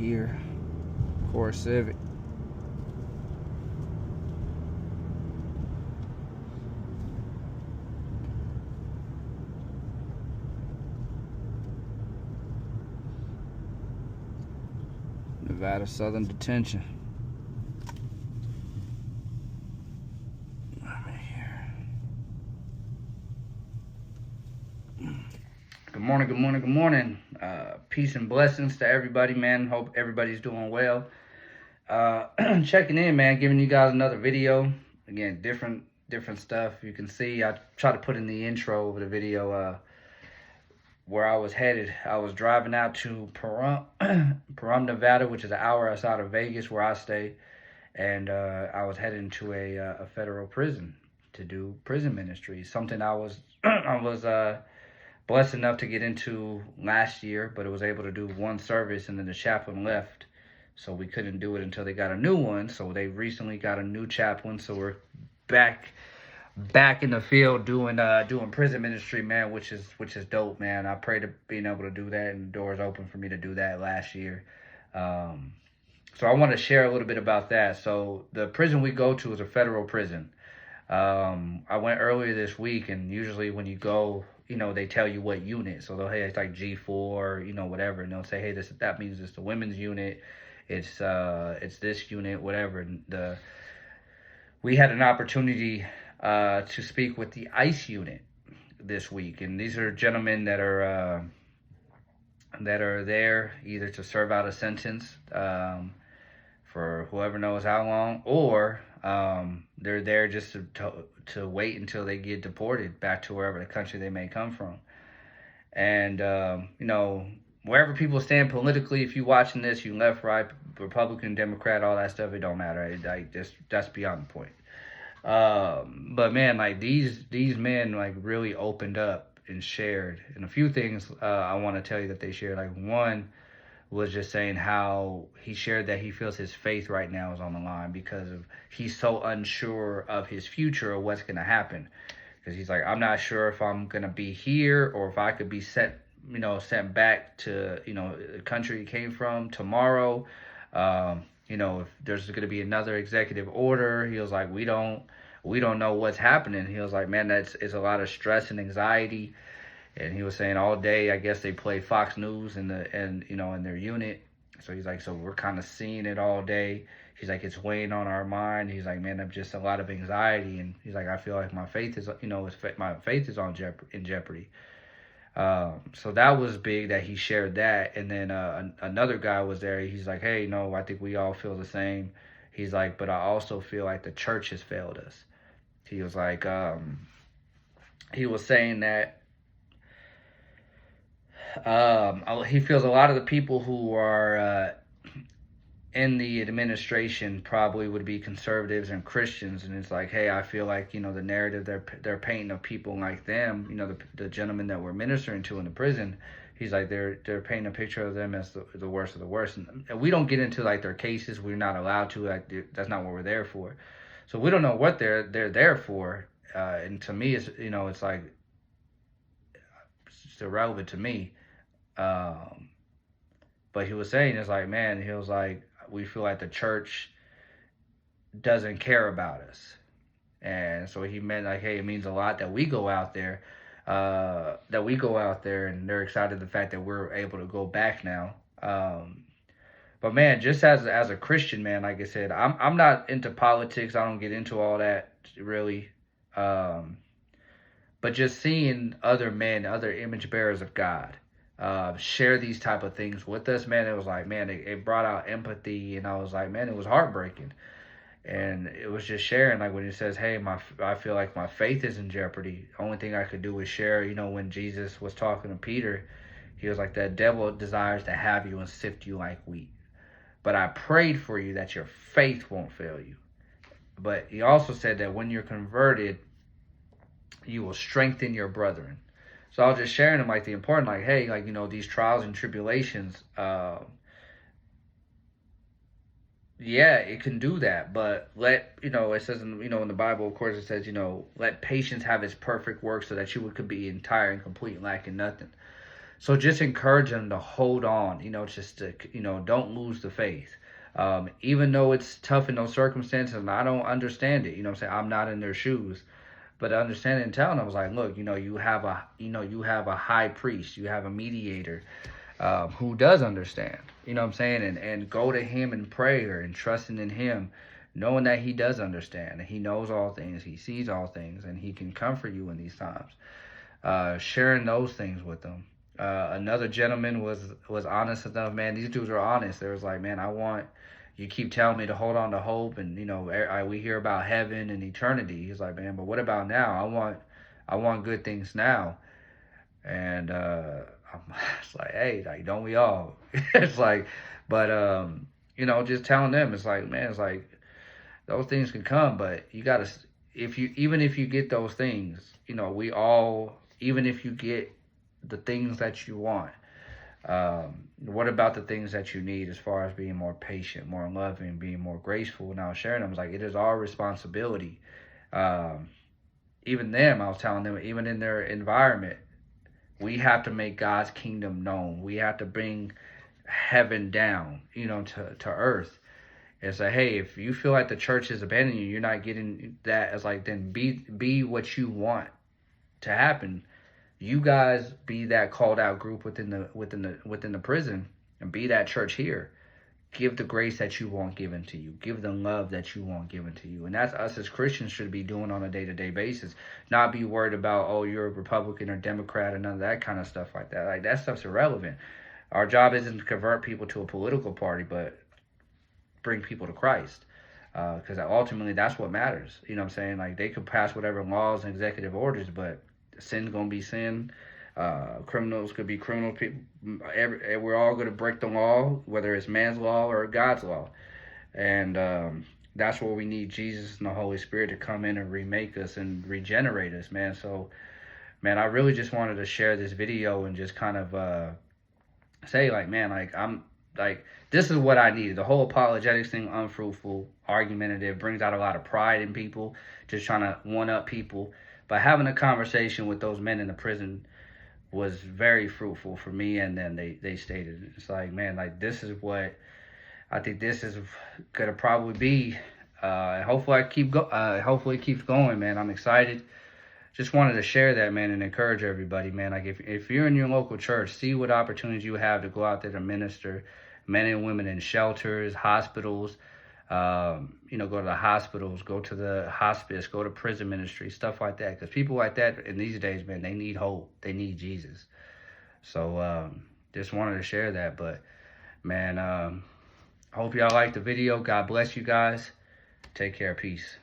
here. Core Civic. Nevada Southern Detention. Good morning, good morning, good morning. Peace and blessings to everybody, man. Hope everybody's doing well. Checking in, man, giving you guys another video. Again, different stuff. You can see I try to put in the intro of the video where I was headed. I was driving out to Pahrump, Nevada, which is an hour outside of Vegas where I stay. And I was heading to a federal prison to do prison ministry. Something I was blessed enough to get into last year, but it was able to do one service, and then the chaplain left, so we couldn't do it until they got a new one. So they recently got a new chaplain, so we're back in the field doing prison ministry, man, which is dope, man. I pray to being able to do that, and the doors open for me to do that last year. So I want to share a little bit about that. So the prison we go to is a federal prison. I went earlier this week, and usually when you go, they tell you what unit. So they'll, hey, it's like G4, whatever. And they'll say, hey, that means it's the women's unit. It's this unit, whatever. And we had an opportunity to speak with the ICE unit this week. And these are gentlemen that are there either to serve out a sentence for whoever knows how long, or they're there just to wait until they get deported back to wherever the country they may come from. And wherever people stand politically, if you're watching this, you left, right, Republican, Democrat, all that stuff, it don't matter. That's beyond the point. But man, like these men like really opened up and shared. And a few things I want to tell you that they shared. Like one was just saying how he shared that he feels his faith right now is on the line because he's so unsure of his future or what's going to happen. Because he's like, I'm not sure if I'm going to be here or if I could be sent back to, the country he came from tomorrow. If there's going to be another executive order. He was like, we don't know what's happening. He was like, man, it's a lot of stress and anxiety. And he was saying all day, I guess they play Fox News in their unit. So he's like, so we're kind of seeing it all day. He's like, it's weighing on our mind. He's like, man, I'm just a lot of anxiety. And he's like, I feel like my faith is, my faith is in jeopardy. So that was big that he shared that. And then another guy was there. He's like, hey, I think we all feel the same. He's like, but I also feel like the church has failed us. He was like, he was saying that he feels a lot of the people who are in the administration probably would be conservatives and Christians, and it's like, hey, I feel like the narrative they're painting of people like them, the gentleman that we're ministering to in the prison, he's like they're painting a picture of them as the worst of the worst, and we don't get into like their cases. We're not allowed to. Like that's not what we're there for. So we don't know what they're there for, and to me, it's like it's irrelevant to me. But he was saying, it's like, man, he was like, we feel like the church doesn't care about us. And so he meant like, hey, it means a lot that we go out there, and they're excited the fact that we're able to go back now. But man, just as a Christian, man, like I said, I'm not into politics. I don't get into all that really. But just seeing other men, other image bearers of God, share these type of things with us, man, it was like, man, it brought out empathy, and I was like, man, it was heartbreaking. And it was just sharing, like when he says, hey, I feel like my faith is in jeopardy. The only thing I could do is share, when Jesus was talking to Peter, he was like, the devil desires to have you and sift you like wheat. But I prayed for you that your faith won't fail you. But he also said that when you're converted, you will strengthen your brethren. So I was just sharing them like the important, like, hey, like, these trials and tribulations, yeah, it can do that, but it says in the Bible, of course, it says, let patience have its perfect work so that you could be entire and complete and lacking nothing. So just encourage them to hold on, just to, don't lose the faith. Even though it's tough in those circumstances and I don't understand it, I'm saying? I'm not in their shoes. But understanding and telling them was like, look, you have a high priest, you have a mediator, who does understand, what I'm saying? And go to him in prayer and trusting in him, knowing that he does understand and he knows all things, he sees all things, and he can comfort you in these times. Sharing those things with them. Another gentleman was honest enough, man. These dudes are honest. They was like, man, you keep telling me to hold on to hope, and we hear about heaven and eternity. He's like, man, but what about now? I want good things now. And it's like, hey, like, don't we all? It's like, but just telling them, it's like, man, it's like those things can come, but you gotta, even if you get those things, we all, even if you get the things that you want, what about the things that you need as far as being more patient, more loving, being more graceful? Now sharing them is like, it is our responsibility. Even them, I was telling them, even in their environment, we have to make God's kingdom known. We have to bring heaven down, to earth. It's like, hey, if you feel like the church is abandoning you, you're not getting that. It's like, then be what you want to happen. You guys be that called out group within the prison, and be that church here. Give the grace that you want given to you. Give the love that you want given to you. And that's us as Christians should be doing on a day-to-day basis. Not be worried about, oh, you're a Republican or Democrat and none of that kind of stuff like that. Like, that stuff's irrelevant. Our job isn't to convert people to a political party, but bring people to Christ. Because ultimately that's what matters. You know what I'm saying? Like, they could pass whatever laws and executive orders, but sin's going to be sin. Criminals could be criminal people. We're all going to break the law, whether it's man's law or God's law. And that's where we need Jesus and the Holy Spirit to come in and remake us and regenerate us, man. So, man, I really just wanted to share this video and just kind of say, like, man, like, I'm like, this is what I needed. The whole apologetics thing, unfruitful, argumentative, brings out a lot of pride in people, just trying to one up people. But having a conversation with those men in the prison was very fruitful for me. And then they stated, it's like, man, like, this is what I think this is gonna probably be. Hopefully hopefully it keeps going, man. I'm excited. Just wanted to share that, man, and encourage everybody, man. Like, if you're in your local church, see what opportunities you have to go out there to minister, men and women in shelters, hospitals. Go to the hospitals, go to the hospice, go to prison ministry, stuff like that. Because people like that in these days, man, they need hope. They need Jesus. So just wanted to share that. But, man, hope y'all liked the video. God bless you guys. Take care. Peace.